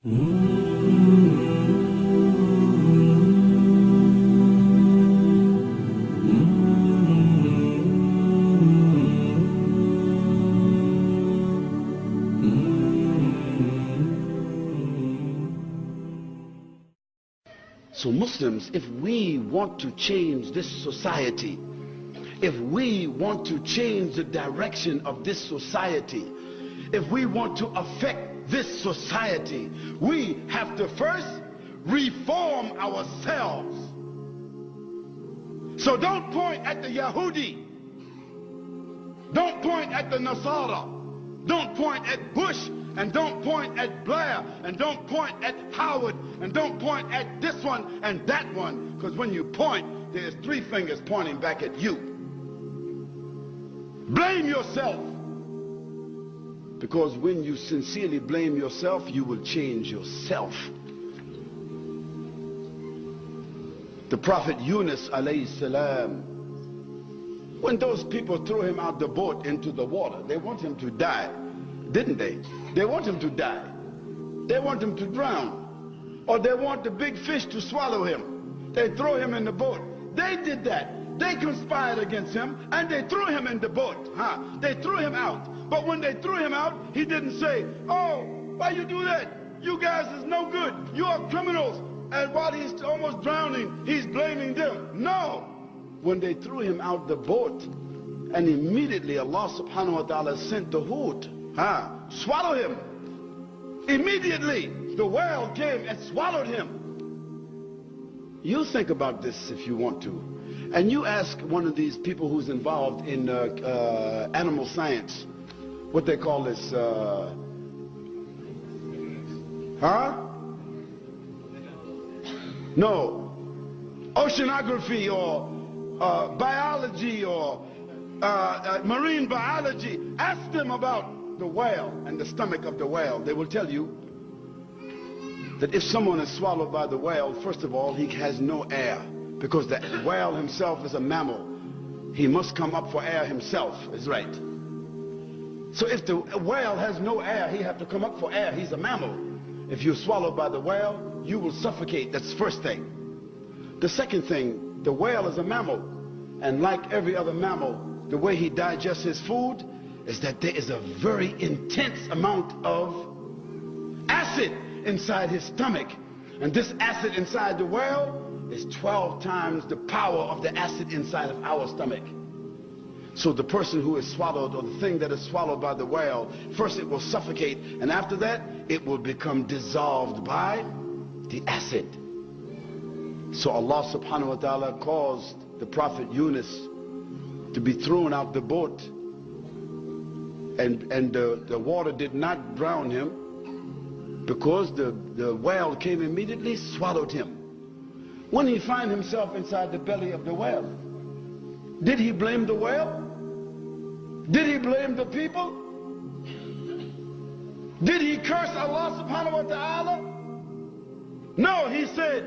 So Muslims, if we want to change this society, if we want to change the direction of this society, if we want to affect this society, we have to first reform ourselves. So don't point at the Yahudi, don't point at the Nasara, don't point at Bush, and don't point at Blair, and don't point at Howard, and don't point at this one and that one, because when you point, there's three fingers pointing back at you. Blame yourself, because when you sincerely blame yourself, you will change yourself. The Prophet Yunus alayhi salam, when those people threw him out the boat into the water, they want him to die, didn't they? They want him to die. They want him to drown. Or they want the big fish to swallow him. They throw him in the boat. They did that. They conspired against him and they threw him in the boat. They threw him out. But when they threw him out, he didn't say, "Oh, why you do that? You guys is no good. You are criminals." And while he's almost drowning, he's blaming them. No. When they threw him out the boat, and immediately Allah subhanahu wa ta'ala sent the hoot, swallow him. Immediately the whale came and swallowed him. You think about this if you want to, and you ask one of these people who's involved in animal science, what they call this, no, oceanography or biology or marine biology. Ask them about the whale and the stomach of the whale. They will tell you that if someone is swallowed by the whale, first of all, he has no air, because the whale himself is a mammal. He must come up for air himself, is right. So if the whale has no air, he have to come up for air. He's a mammal. If you're swallowed by the whale, you will suffocate. That's the first thing. The second thing, the whale is a mammal, and like every other mammal, the way he digests his food is that there is a very intense amount of acid inside his stomach. And this acid inside the whale is 12 times the power of the acid inside of our stomach. So the person who is swallowed, or the thing that is swallowed by the whale, first it will suffocate, and after that it will become dissolved by the acid. So Allah subhanahu wa ta'ala caused the Prophet Yunus to be thrown out the boat, and the water did not drown him, because the whale came immediately, swallowed him. When he found himself inside the belly of the whale, did he blame the whale? Did he blame the people? Did he curse Allah subhanahu wa ta'ala? No, he said,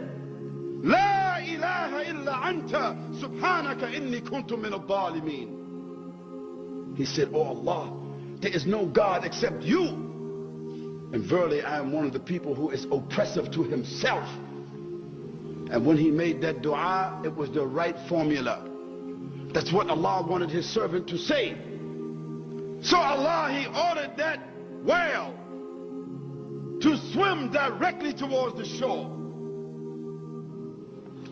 "La ilaha illa anta subhanaka inni kuntu min al-zalimin." He said, "Oh Allah, there is no God except you, and verily I am one of the people who is oppressive to himself." And when he made that dua, it was the right formula. That's what Allah wanted his servant to say. So Allah, he ordered that whale to swim directly towards the shore.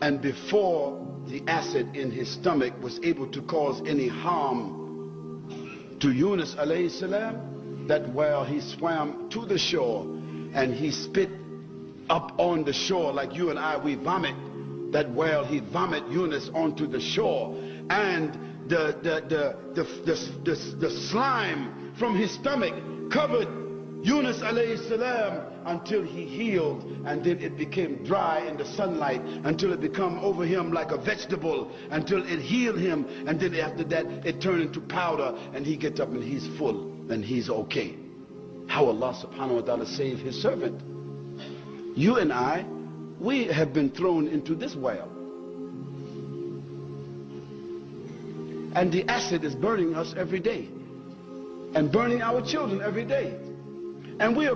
And before the acid in his stomach was able to cause any harm to Yunus alayhi salam, that whale, he swam to the shore and he spit up on the shore like you and I, we vomit. That whale, he vomit Yunus onto the shore, and the slime from his stomach covered Yunus alayhi salam until he healed, and then it became dry in the sunlight until it became over him like a vegetable, until it healed him, and then after that it turned into powder, and he gets up and he's full and he's okay. How Allah subhanahu wa ta'ala saved his servant. You and I, we have been thrown into this whale, and the acid is burning us every day and burning our children every day. And we are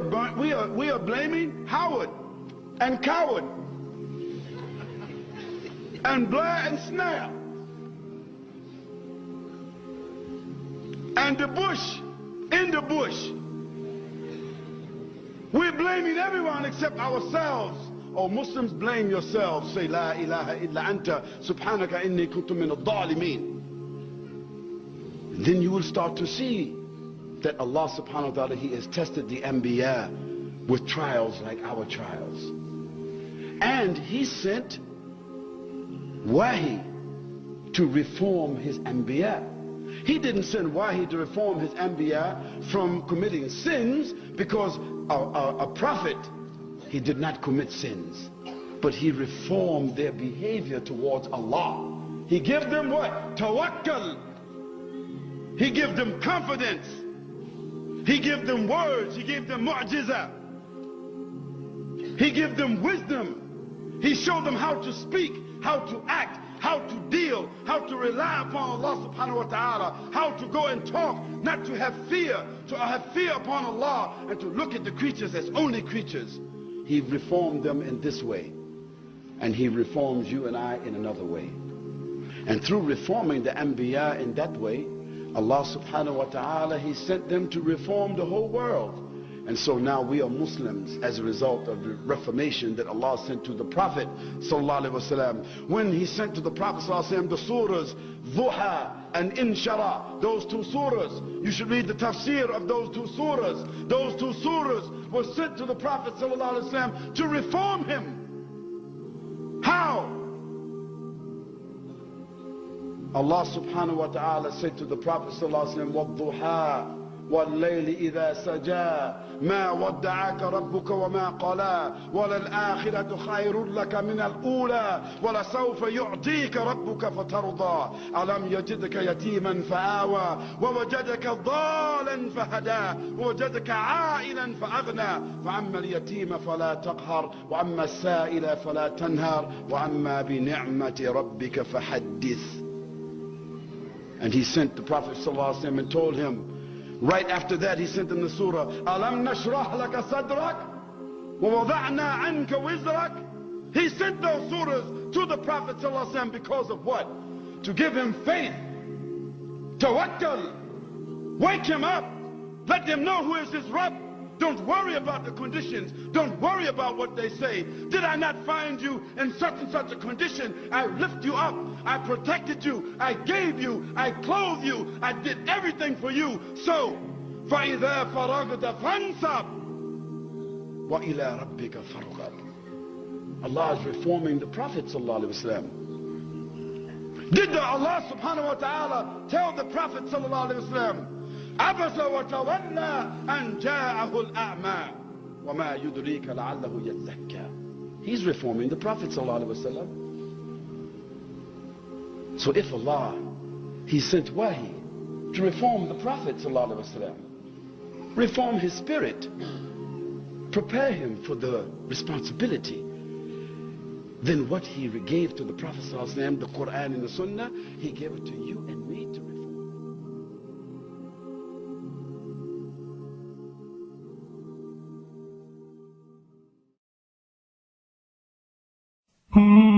blaming Howard and Coward and Blair and Snare and the Bush in the bush. We're blaming everyone except ourselves. Oh, Muslims, blame yourselves. Say, La ilaha illa anta, subhanaka inni kuntum min al-dhalimin. Then you will start to see that Allah subhanahu wa ta'ala, He has tested the Anbiya with trials like our trials. And He sent Wahi to reform His Anbiya. He didn't send Wahi to reform His Anbiya from committing sins, because a prophet, he did not commit sins, but he reformed their behavior towards Allah. He gave them what? Tawakkal. He gave them confidence. He gave them words. He gave them mu'jiza. He gave them wisdom. He showed them how to speak, how to act, how to deal, how to rely upon Allah subhanahu wa ta'ala, how to go and talk, not to have fear, to have fear upon Allah, and to look at the creatures as only creatures. He reformed them in this way, and He reforms you and I in another way. And through reforming the Anbiya in that way, Allah subhanahu wa ta'ala, He sent them to reform the whole world. And so now we are Muslims as a result of the reformation that Allah sent to the Prophet sallallahu alaihi wasallam. When He sent to the Prophet sallallahu alaihi wasallam the surahs Duha and Inshara, those two surahs, you should read the tafsir of those two surahs. Those two surahs were sent to the Prophet sallallahu alaihi wasallam to reform him. How? Allah subhanahu wa ta'ala said to the Prophet sallallahu alaihi wasallam, وَالضُّحَى وَاللَّيْلِ إِذَا سَجَى مَا وَدَّعَكَ رَبُّكَ وَمَا قَلَى وَلَلْآخِرَةُ خَيْرٌ لَكَ مِنَ الْأُولَى وَلَسَوْفَ يُعْطِيكَ رَبُّكَ فَتَرْضَى أَلَمْ يَجِدْكَ يَتِيمًا فَآوَى وَوَجَدَكَ ضَالًا فَهَدَى وَوَجَدَكَ عَائِلًا فَأَغْنَى فَأَمَّا الْيَتِيمَ فَلَا تَقْهَرْ وَأَمَّا السَّائِلَ فَلَا تَنْهَرْ وَأَمَّا بِنِعْمَةِ رَبِّكَ فَحَدِّثْ. And He sent the Prophet ﷺ and told him, right after that He sent him the surah, Alam nashrah laka sadrak wa wada'na anka wizrak. He sent those surahs to the Prophet ﷺ because of what? To give him faith, tawakkal, wake him up, let him know who is his Rabb. Don't worry about the conditions. Don't worry about what they say. Did I not find you in such and such a condition? I lift you up. I protected you. I gave you. I clothed you. I did everything for you. So, فَإِذَا فَرَغْتَ فَانْصَبْ وَإِلَىٰ رَبِّكَ فَارْغَب. Allah is reforming the Prophet sallallahu alaihi wasallam. Did Allah subhanahu wa ta'ala tell the Prophet sallallahu alaihi wasallam, عبس وتولى أن جاءه الأعمى وما يدريك لعله يزكى? He's reforming the Prophet sallallahu alaihi wasallam. So if Allah, He sent Wahi to reform the Prophet sallallahu alaihi wasallam, reform his spirit, prepare him for the responsibility, then what He gave to the Prophet sallallahu alaihi wasallam, the Quran and the Sunnah, He gave it to you and me to reform. Hmm.